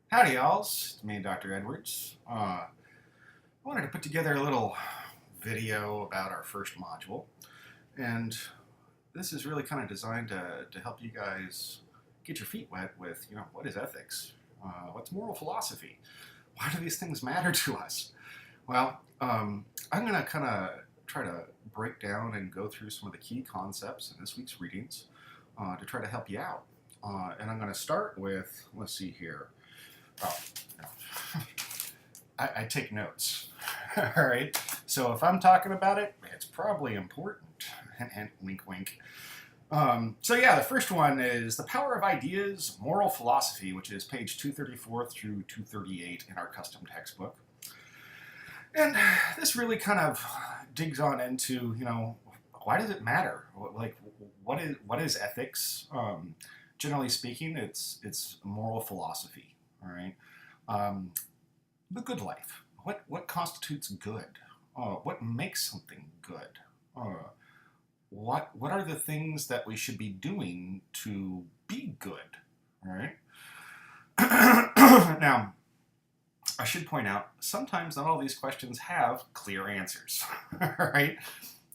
Howdy, y'all. It's me, Dr. Edwards. I wanted to put together a little video about our first module, and this is really kind of designed to help you guys get your feet wet with, what is ethics? What's moral philosophy? Why do these things matter to us? Well, I'm going to kind of try to break down and go through some of the key concepts in this week's readings to try to help you out. And I'm going to start with, let's see here. Oh, no. I take notes. All right. So if I'm talking about it, it's probably important. And wink, wink. So yeah, the first one is The Power of Ideas, Moral Philosophy, which is page 234 through 238 in our custom textbook. And this really kind of digs on into, why does it matter? Like, what is ethics? Generally speaking, it's moral philosophy. All right. The good life. What constitutes good? What makes something good? What are the things that we should be doing to be good? All right. Now, I should point out, sometimes not all these questions have clear answers. All right.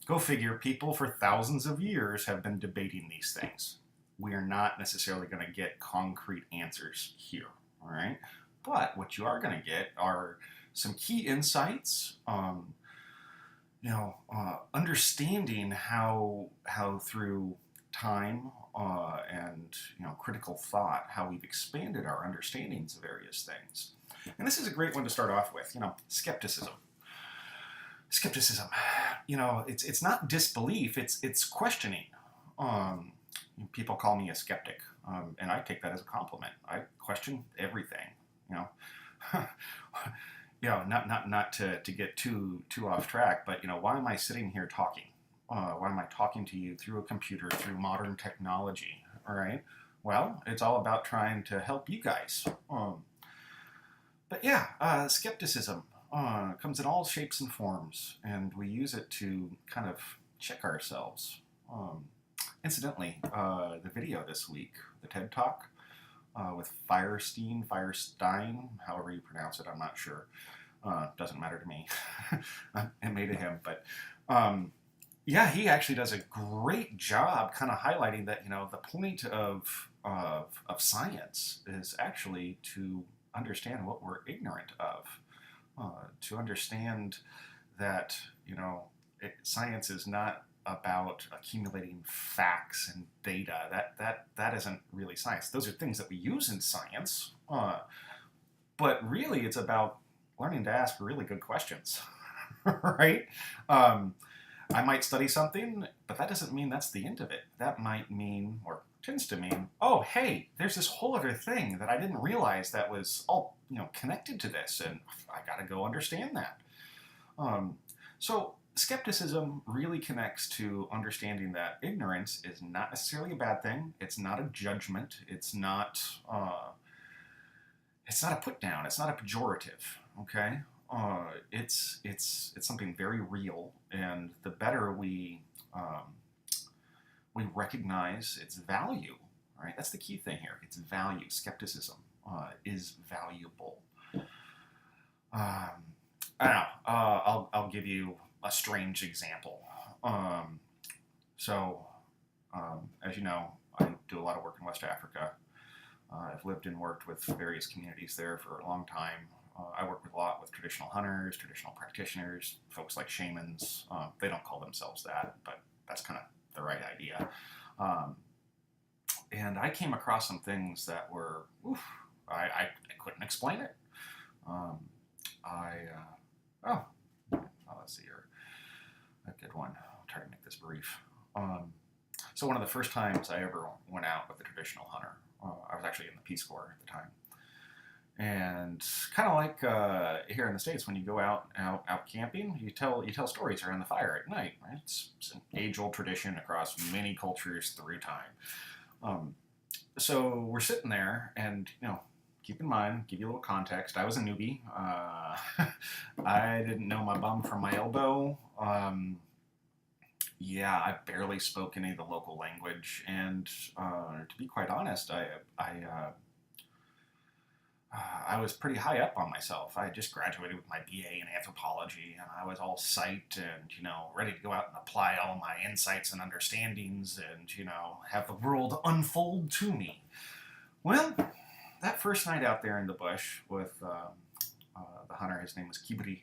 Go figure, people for thousands of years have been debating these things. We are not necessarily going to get concrete answers here. All right. But what you are going to get are some key insights, understanding how through time and critical thought, how we've expanded our understandings of various things. And this is a great one to start off with. Skepticism. Skepticism. It's not disbelief. It's questioning. People call me a skeptic, and I take that as a compliment. I question everything. Not to get too off track, but why am I sitting here talking? Why am I talking to you through a computer, through modern technology? All right. Well, it's all about trying to help you guys. Skepticism comes in all shapes and forms, and we use it to kind of check ourselves. Incidentally, the video this week, the TED Talk, with Firestein, however you pronounce it, I'm not sure. Doesn't matter to me. It made it him, but he actually does a great job kind of highlighting that the point of science is actually to understand what we're ignorant of, to understand that science is not about accumulating facts and data. That isn't really science. Those are things that we use in science, but really it's about learning to ask really good questions, right? I might study something, but that doesn't mean that's the end of it. That might mean, or tends to mean, oh, hey, there's this whole other thing that I didn't realize that was all connected to this, and I got to go understand that. So skepticism really connects to understanding that ignorance is not necessarily a bad thing. It's not a judgment. It's not a put down. It's not a pejorative. Okay. It's something very real, and the better we recognize its value. All right. That's the key thing here. Its value. Skepticism is valuable. I don't know. I'll give you a strange example. As you know, I do a lot of work in West Africa. I've lived and worked with various communities there for a long time. I work a lot with traditional hunters, traditional practitioners, folks like shamans. They don't call themselves that, but that's kind of the right idea. And I came across some things that were, I couldn't explain it. Let's see here. A good one. I'll try to make this brief. So one of the first times I ever went out with a traditional hunter, I was actually in the Peace Corps at the time. And kind of like here in the States, when you go out camping, you tell stories around the fire at night. Right? It's an age-old tradition across many cultures through time. So we're sitting there, and keep in mind, give you a little context. I was a newbie. I didn't know my bum from my elbow. I barely spoke any of the local language, and to be quite honest, I I was pretty high up on myself. I had just graduated with my BA in anthropology, and I was all psyched and, ready to go out and apply all my insights and understandings and, have the world unfold to me. Well, that first night out there in the bush with the hunter, his name was Kibri.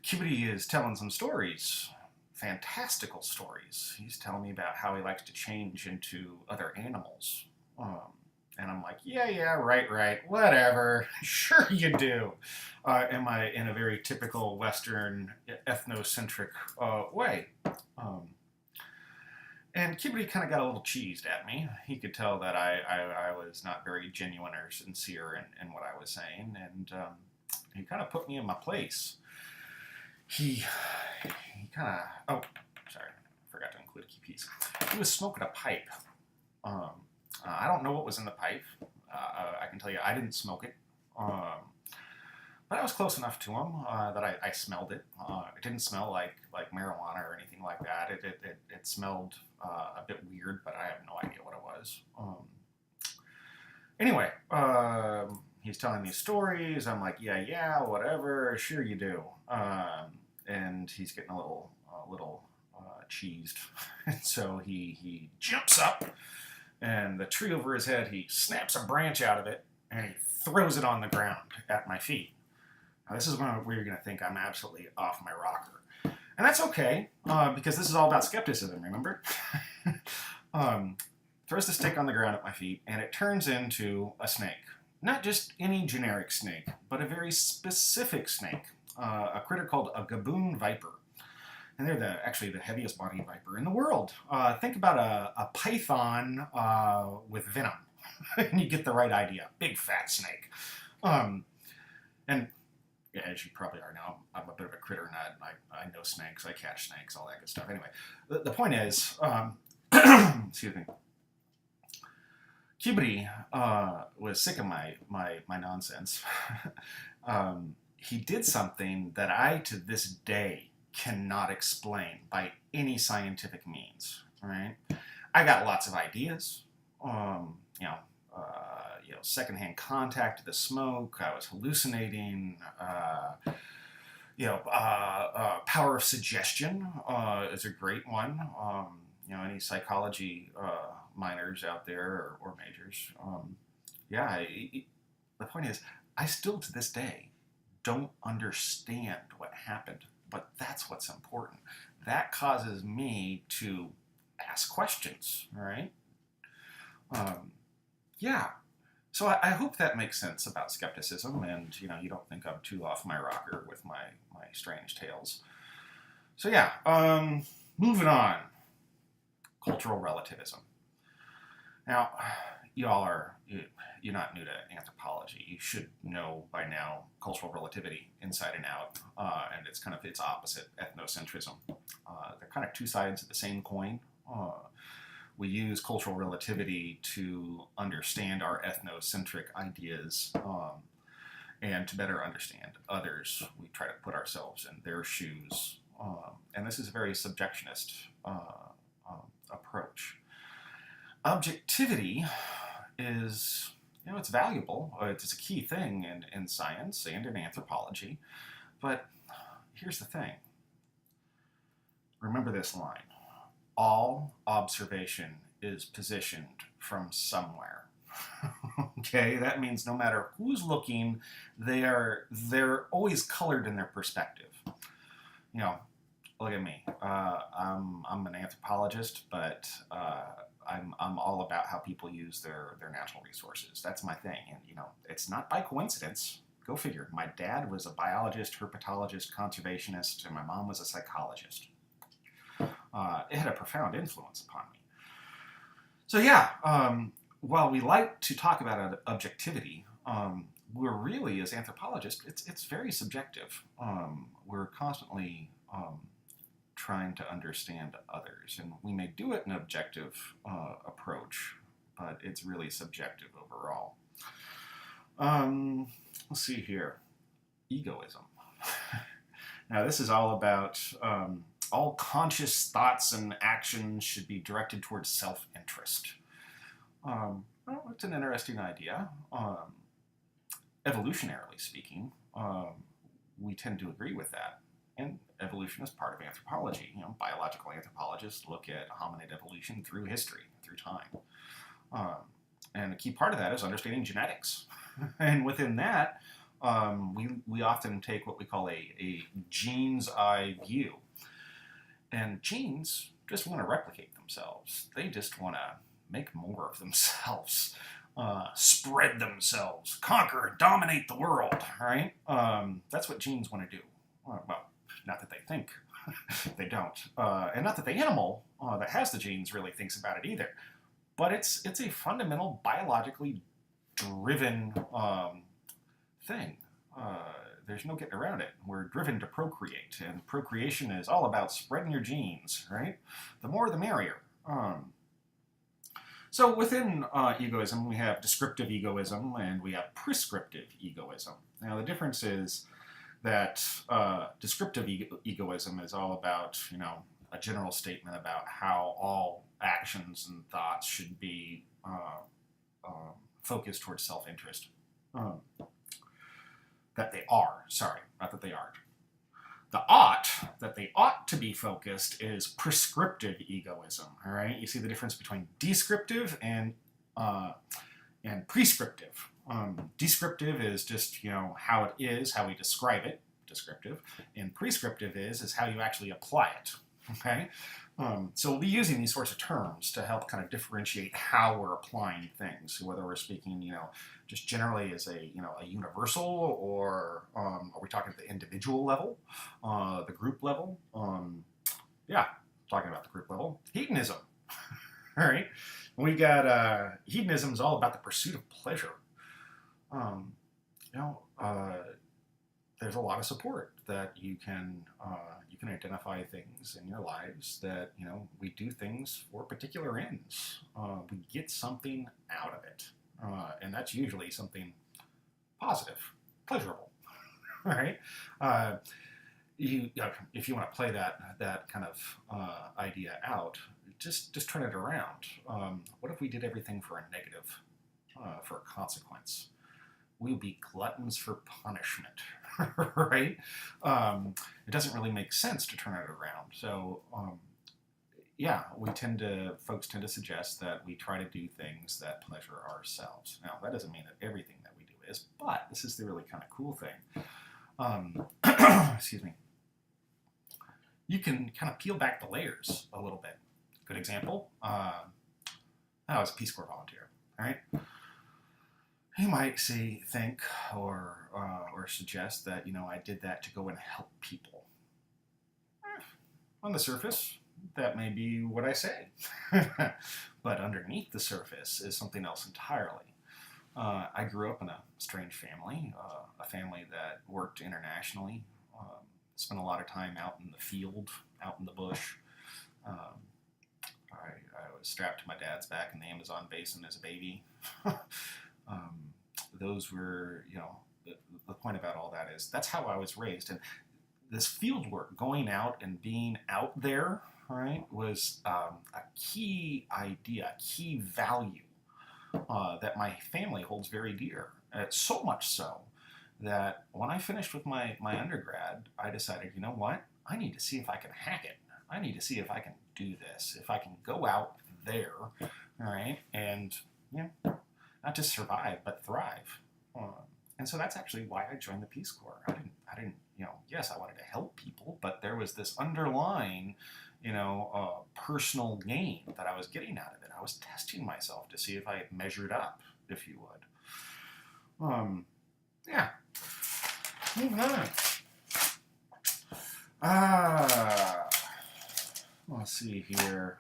Kibri is telling some stories, fantastical stories. He's telling me about how he likes to change into other animals. And I'm like, yeah, right, whatever. Sure you do. In a very typical Western ethnocentric way. And Kibri kind of got a little cheesed at me. He could tell that I was not very genuine or sincere in what I was saying, and he kind of put me in my place. He kind of, oh, sorry, I forgot to include a key piece. He was smoking a pipe. I don't know what was in the pipe. I can tell you I didn't smoke it. But I was close enough to him that I smelled it. It didn't smell like marijuana or anything like that. It smelled a bit weird, but I have no idea what it was. Anyway, he's telling me stories. I'm like, yeah, whatever. Sure you do. And he's getting a little cheesed. And so he jumps up, and the tree over his head, he snaps a branch out of it, and he throws it on the ground at my feet. Now, this is where you're going to think I'm absolutely off my rocker. And that's okay, because this is all about skepticism, remember? Throws the stick on the ground at my feet, and it turns into a snake. Not just any generic snake, but a very specific snake. A critter called a gaboon viper. And they're actually the heaviest bodied viper in the world. Think about a python with venom, and you get the right idea. Big fat snake. And yeah, as you probably are now, I'm a bit of a critter nut. I know snakes, I catch snakes, all that good stuff. Anyway, the point is, excuse me, Kibri was sick of my nonsense. He did something that I, to this day, cannot explain by any scientific means. Right? I got lots of ideas. Secondhand contact to the smoke. I was hallucinating. Power of suggestion is a great one. Any psychology minors out there or majors. The point is, I still to this day don't understand what happened, but that's what's important. That causes me to ask questions, right? So I hope that makes sense about skepticism, and you don't think I'm too off my rocker with my strange tales. So moving on. Cultural relativism. Now, you're not new to anthropology. You should know by now cultural relativity inside and out, and it's kind of its opposite, ethnocentrism. They're kind of two sides of the same coin. We use cultural relativity to understand our ethnocentric ideas, and to better understand others. We try to put ourselves in their shoes, and this is a very subjectionist approach. Objectivity is, it's valuable. It's a key thing in science and in anthropology. But here's the thing. Remember this line. All observation is positioned from somewhere. Okay, that means no matter who's looking, they're always colored in their perspective. Look at me. I'm an anthropologist, but I'm all about how people use their natural resources. That's my thing, and it's not by coincidence. Go figure. My dad was a biologist, herpetologist, conservationist, and my mom was a psychologist. It had a profound influence upon me. So while we like to talk about objectivity, we're really, as anthropologists, it's very subjective. We're constantly trying to understand others, and we may do it in an objective approach, but it's really subjective overall. Let's see here. Egoism. Now, this is all about all conscious thoughts and actions should be directed towards self-interest. Well, it's an interesting idea. Evolutionarily speaking, we tend to agree with that. And evolution is part of anthropology. Biological anthropologists look at hominid evolution through history, through time. Um, and a key part of that is understanding genetics. And within that, we often take what we call a gene's eye view. And genes just want to replicate themselves. They just want to make more of themselves, spread themselves, conquer, dominate the world, right? That's what genes want to do. Well, not that they think. They don't. And not that the animal that has the genes really thinks about it either. But it's a fundamental biologically driven thing. There's no getting around it. We're driven to procreate, and procreation is all about spreading your genes, right? The more the merrier. So within egoism, we have descriptive egoism and we have prescriptive egoism. Now the difference is that descriptive egoism is all about, a general statement about how all actions and thoughts should be focused towards self-interest. That they are, sorry, not that they aren't. The that they ought to be focused is prescriptive egoism, all right? You see the difference between descriptive and prescriptive. Descriptive is just, how it is, how we describe it, descriptive, and prescriptive is how you actually apply it, okay? So we'll be using these sorts of terms to help kind of differentiate how we're applying things, whether we're speaking, just generally as a universal, or are we talking at the individual level, the group level? Yeah, talking about the group level. Hedonism, all right? We've got hedonism is all about the pursuit of pleasure. There's a lot of support that you can identify things in your lives that we do things for particular ends. We get something out of it, and that's usually something positive, pleasurable. All right. If you want to play that kind of idea out, just turn it around. What if we did everything for a negative, for a consequence? We would be gluttons for punishment, right? It doesn't really make sense to turn it around. So, folks tend to suggest that we try to do things that pleasure ourselves. Now, that doesn't mean that everything that we do is, but this is the really kind of cool thing. Excuse me. You can kind of peel back the layers a little bit. Good example. I was a Peace Corps volunteer, all right? You might think, or suggest that I did that to go and help people. On the surface, that may be what I say, but underneath the surface is something else entirely. I grew up in a strange family, a family that worked internationally, spent a lot of time out in the field, out in the bush. I was strapped to my dad's back in the Amazon basin as a baby. Those were, the point about all that is that's how I was raised. And this field work, going out and being out there, right, was a key idea, a key value that my family holds very dear. So much so that when I finished with my undergrad, I decided, you know what? I need to see if I can hack it. I need to see if I can do this, if I can go out there, all right, and not just survive, but thrive. And so that's actually why I joined the Peace Corps. I didn't, yes, I wanted to help people, but there was this underlying, personal gain that I was getting out of it. I was testing myself to see if I measured up, if you would. Yeah. Moving on. Let's see here.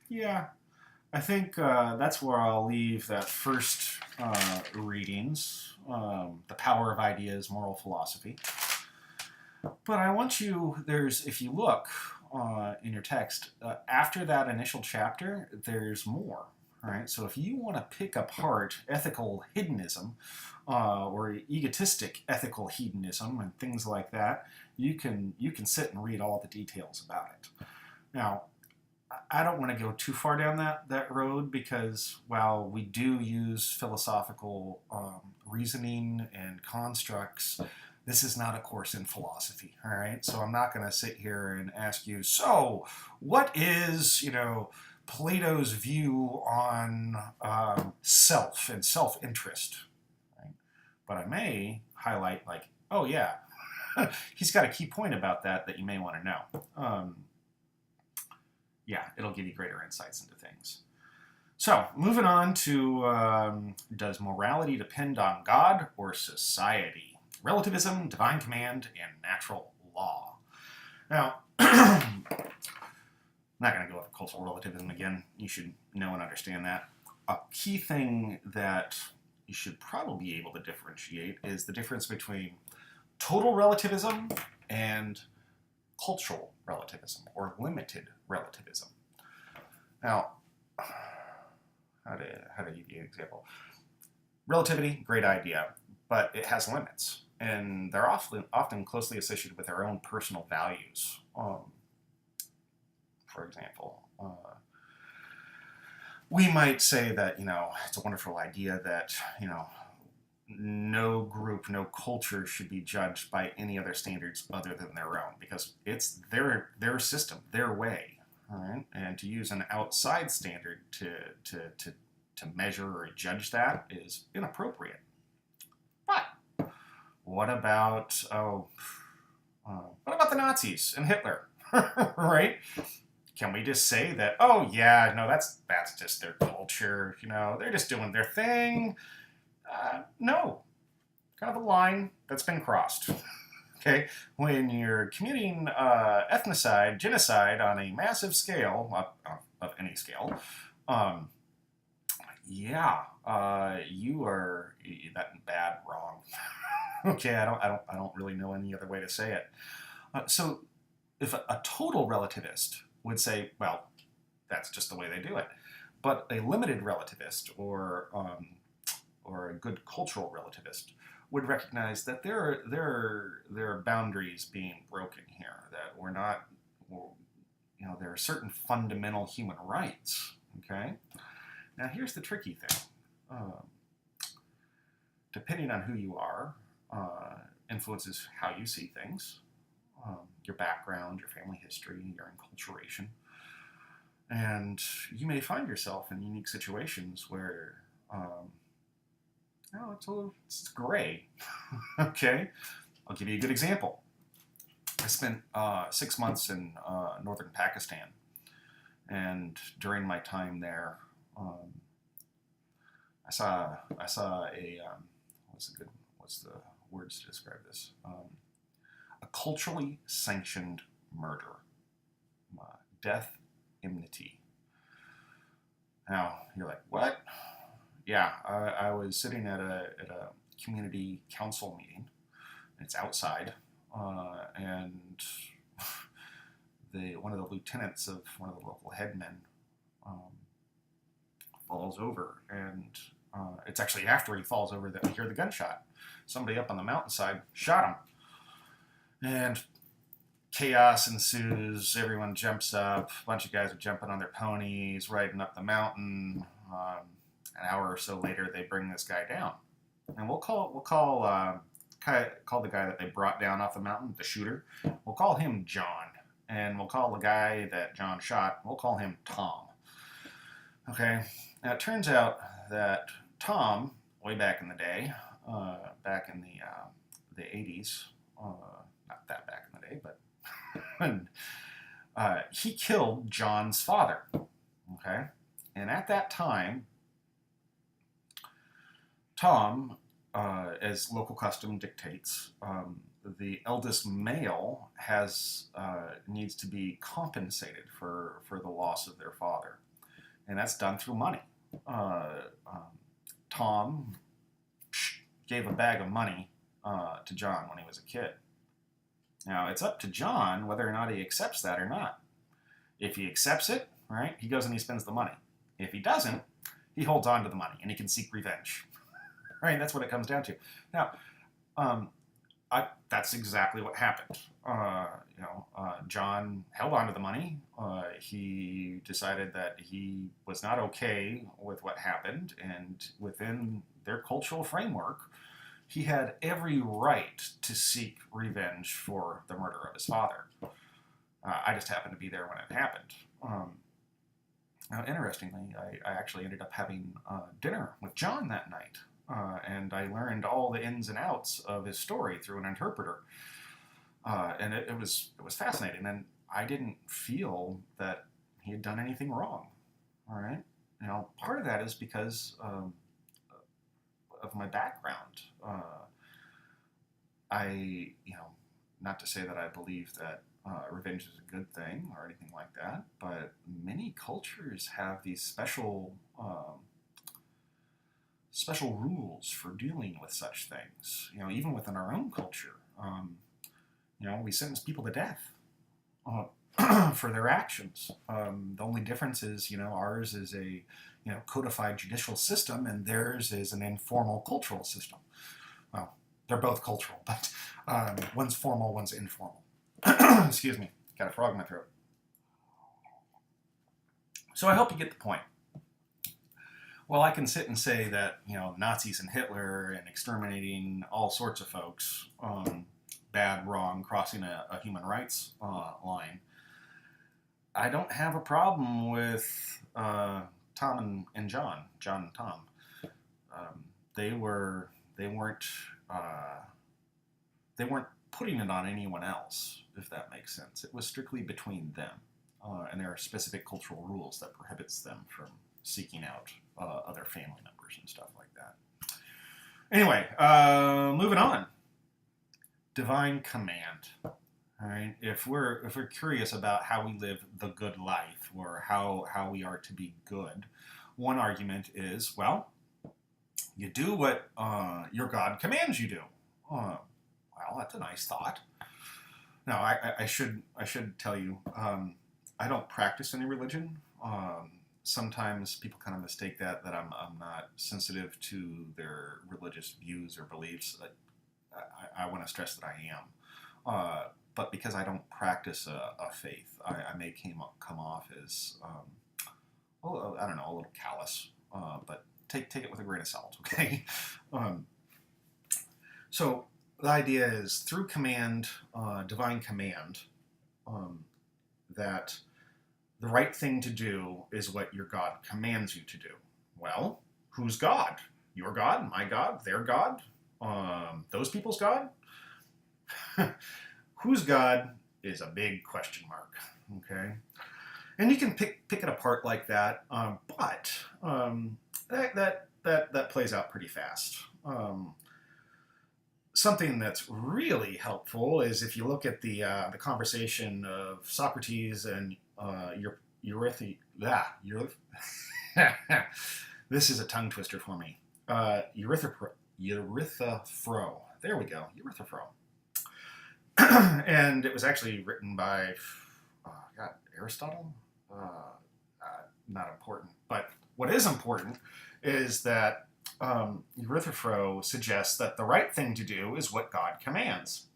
Yeah. I think that's where I'll leave that first readings, The Power of Ideas, Moral Philosophy. But I want you, if you look in your text, after that initial chapter, there's more. All right? So if you want to pick apart ethical hedonism or egotistic ethical hedonism and things like that, you can sit and read all the details about it. Now, I don't want to go too far down that road because while we do use philosophical reasoning and constructs, this is not a course in philosophy, all right? So I'm not going to sit here and ask you, so what is, Plato's view on self and self-interest, right? But I may highlight like, oh yeah, he's got a key point about that you may want to know. Yeah, it'll give you greater insights into things. So, moving on to does morality depend on God or society? Relativism, divine command, and natural law. Now, I'm not going to go over cultural relativism again. You should know and understand that. A key thing that you should probably be able to differentiate is the difference between total relativism and cultural relativism or limited relativism. Now, how to give you an example? Relativity, great idea, but it has limits, and they're often closely associated with our own personal values. For example, we might say that it's a wonderful idea that no group, no culture should be judged by any other standards other than their own, because it's their system, their way, all right? And to use an outside standard to measure or judge that is inappropriate. But what about the Nazis and Hitler, right? Can we just say that, oh yeah, no, that's just their culture, they're just doing their thing? No, kind of a line that's been crossed. Okay, when you're committing ethnocide, genocide on a massive scale, of any scale, you are that bad wrong. Okay, I don't really know any other way to say it. So, if a total relativist would say, well, that's just the way they do it, but a limited relativist or a good cultural relativist would recognize that there are boundaries being broken here, that there are certain fundamental human rights, okay? Now here's the tricky thing. Depending on who you are, influences how you see things, your background, your family history, your enculturation, and you may find yourself in unique situations where it's gray. Okay, I'll give you a good example. I spent 6 months in northern Pakistan, and during my time there, I saw a what's the words to describe this? A culturally sanctioned murder, death, enmity. Now you're like, what? Yeah, I was sitting at a community council meeting. It's outside, and one of the lieutenants of one of the local headmen falls over, and it's actually after he falls over that we hear the gunshot. Somebody up on the mountainside shot him, and chaos ensues. Everyone jumps up. A bunch of guys are jumping on their ponies, riding up the mountain. An hour or so later, they bring this guy down, and we'll call the guy that they brought down off the mountain, the shooter. We'll call him John, and we'll call the guy that John shot. We'll call him Tom. Okay. Now it turns out that Tom, way back in the day, back in the 80s, not that back in the day, but he killed John's father. Okay, and at that time, Tom, as local custom dictates, the eldest male needs to be compensated for the loss of their father, and that's done through money. Tom gave a bag of money to John when he was a kid. Now, it's up to John whether or not he accepts that or not. If he accepts it, right, he goes and he spends the money. If he doesn't, he holds on to the money and he can seek revenge. Right, that's what it comes down to. Now, That's exactly what happened. John held on to the money. He decided that he was not okay with what happened, and within their cultural framework, he had every right to seek revenge for the murder of his father. I just happened to be there when it happened. Now, interestingly, I actually ended up having dinner with John that night, and I learned all the ins and outs of his story through an interpreter, and it was fascinating. And I didn't feel that he had done anything wrong. All right, part of that is because of my background. Not to say that I believe that revenge is a good thing or anything like that, but many cultures have these special rules for dealing with such things. Even within our own culture, we sentence people to death for their actions. The only difference is, ours is a codified judicial system, and theirs is an informal cultural system. Well, they're both cultural, but one's formal, one's informal. Excuse me, got a frog in my throat. So I hope you get the point. Well, I can sit and say that, Nazis and Hitler and exterminating all sorts of folks, bad, wrong, crossing a human rights line. I don't have a problem with Tom and John and Tom. They weren't putting it on anyone else, if that makes sense. It was strictly between them, and there are specific cultural rules that prohibits them from seeking out other family members and stuff like that. Anyway, moving on. Divine command. All right. If we're curious about how we live the good life, or how we are to be good, one argument is, well, you do what your God commands you do. Well, that's a nice thought. Now, I should tell you, I don't practice any religion. Sometimes people kind of mistake that I'm not sensitive to their religious views or beliefs. I want to stress that I am. But because I don't practice a faith, I may come off as, I don't know, a little callous. But take it with a grain of salt, okay? So the idea is through command, divine command, that the right thing to do is what your God commands you to do. Well, who's God? Your God? My God? Their God? Those people's God? Whose God is a big question mark, okay? And you can pick it apart like that, but that plays out pretty fast. Something that's really helpful is if you look at the conversation of Socrates and Euthyphro. This is a tongue twister for me. Euthyphro. There we go. Euthyphro. And it was actually written by Aristotle. Not important, but what is important is that Euthyphro suggests that the right thing to do is what God commands.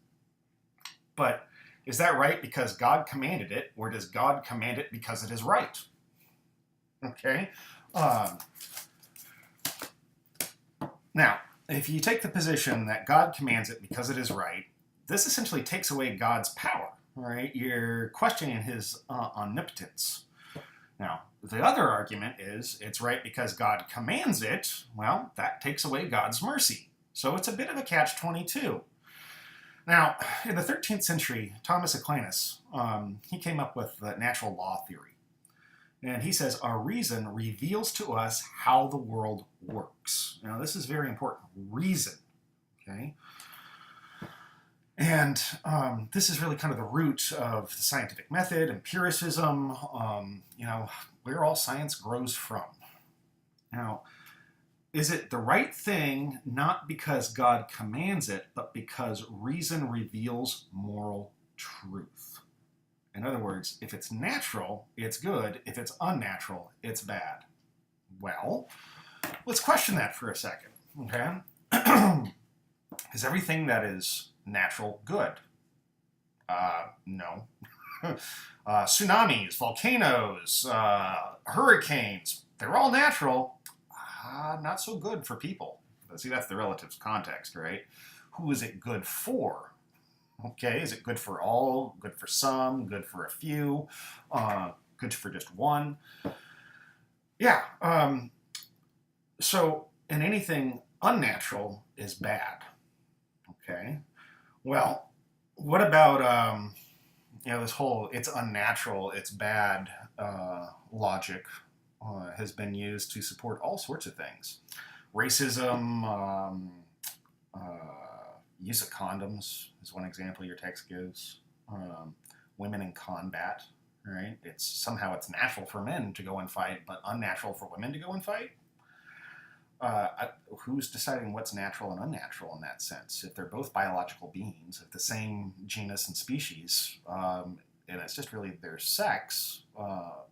But is that right because God commanded it, or does God command it because it is right? Okay. Now, if you take the position that God commands it because it is right, this essentially takes away God's power, right? You're questioning his omnipotence. Now, the other argument is it's right because God commands it. Well, that takes away God's mercy. So it's a bit of a catch-22. Now, in the 13th century, Thomas Aquinas, he came up with the natural law theory. And he says, our reason reveals to us how the world works. Now, this is very important. Reason, okay? And this is really kind of the root of the scientific method, empiricism, where all science grows from. Now, is it the right thing not because God commands it, but because reason reveals moral truth? In other words, if it's natural, it's good. If it's unnatural, it's bad. Well, let's question that for a second, okay? Is everything that is natural good? No. Tsunamis, volcanoes, hurricanes, they're all natural. Not so good for people. But see, that's the relative context, right? Who is it good for? Okay, is it good for all, good for some, good for a few, good for just one? Yeah, so, and anything unnatural is bad. Okay, well, what about, this whole it's unnatural, it's bad logic has been used to support all sorts of things. Racism, use of condoms is one example your text gives. Women in combat, right? Somehow it's natural for men to go and fight, but unnatural for women to go and fight. Who's deciding what's natural and unnatural in that sense? If they're both biological beings of the same genus and species, and it's just really their sex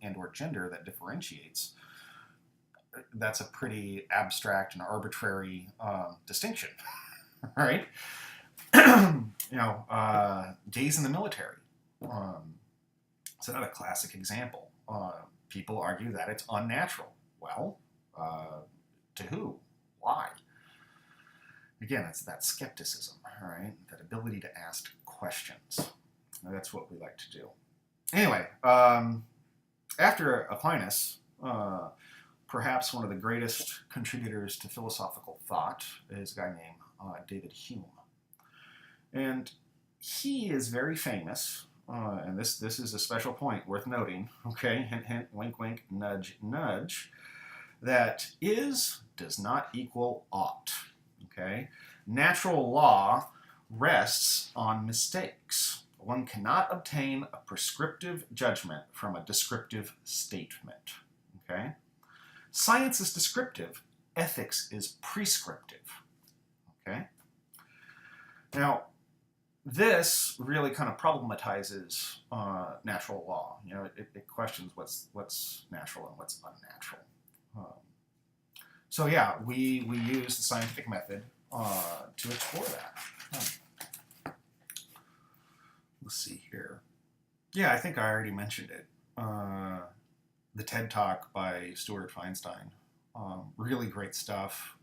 and or gender that differentiates, that's a pretty abstract and arbitrary distinction, right? Gays in the military. It's another classic example. People argue that it's unnatural. Well, to who? Why? Again, it's that skepticism, right? That ability to ask questions. That's what we like to do. Anyway, after Aquinas, perhaps one of the greatest contributors to philosophical thought is a guy named David Hume. And he is very famous, and this is a special point worth noting, okay? Hint, hint, wink, wink, nudge, nudge, that does not equal ought, okay? Natural law rests on mistakes. One cannot obtain a prescriptive judgment from a descriptive statement, okay? Science is descriptive. Ethics is prescriptive, okay? Now, this really kind of problematizes natural law. It questions what's natural and what's unnatural. So yeah, we use the scientific method to explore that. Let's see here. Yeah, I think I already mentioned it. The TED Talk by Stuart Feinstein. Really great stuff.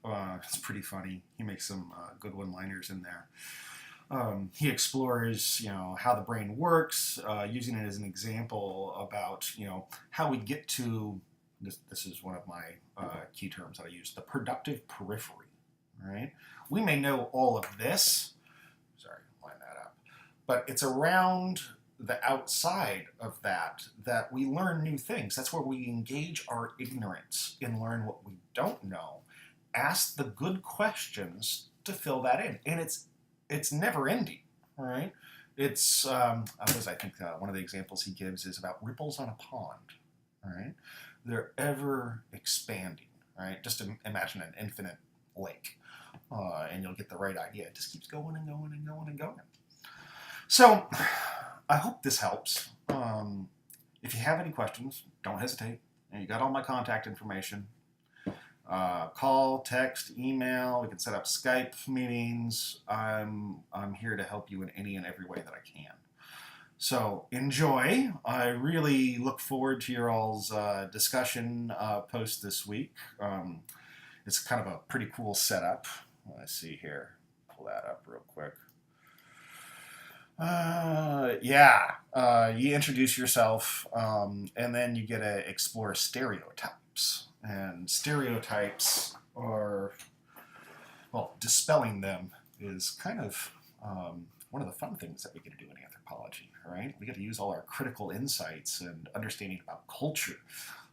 It's pretty funny. He makes some good one-liners in there. He explores, how the brain works, using it as an example about, how we get to this is one of my key terms that I use, the productive periphery, right? We may know all of this, sorry, line that up, but it's around the outside of that we learn new things. That's where we engage our ignorance and learn what we don't know. Ask the good questions to fill that in. And it's never ending, right? It's, I think one of the examples he gives is about ripples on a pond, right? They're ever expanding, right? Just imagine an infinite lake, and you'll get the right idea. It just keeps going and going and going and going. So, I hope this helps. If you have any questions, don't hesitate. You got all my contact information. Call, text, email. We can set up Skype meetings. I'm here to help you in any and every way that I can. So enjoy. I really look forward to your all's discussion post this week. It's kind of a pretty cool setup. Let's see here. Pull that up real quick. You introduce yourself, and then you get to explore stereotypes. And stereotypes are, well, dispelling them is kind of one of the fun things that we get to do in anthropology, right? We get to use all our critical insights and understanding about culture,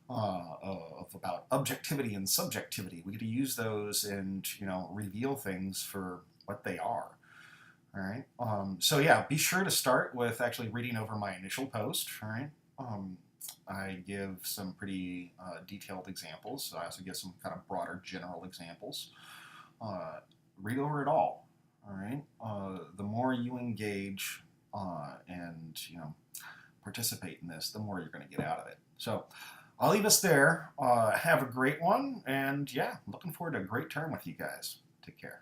about objectivity and subjectivity. We get to use those and, reveal things for what they are. All right. So yeah, be sure to start with actually reading over my initial post. All right. I give some pretty detailed examples. I also give some kind of broader general examples. Read over it all. All right. The more you engage and participate in this, the more you're going to get out of it. So I'll leave us there. Have a great one, and yeah, looking forward to a great term with you guys. Take care.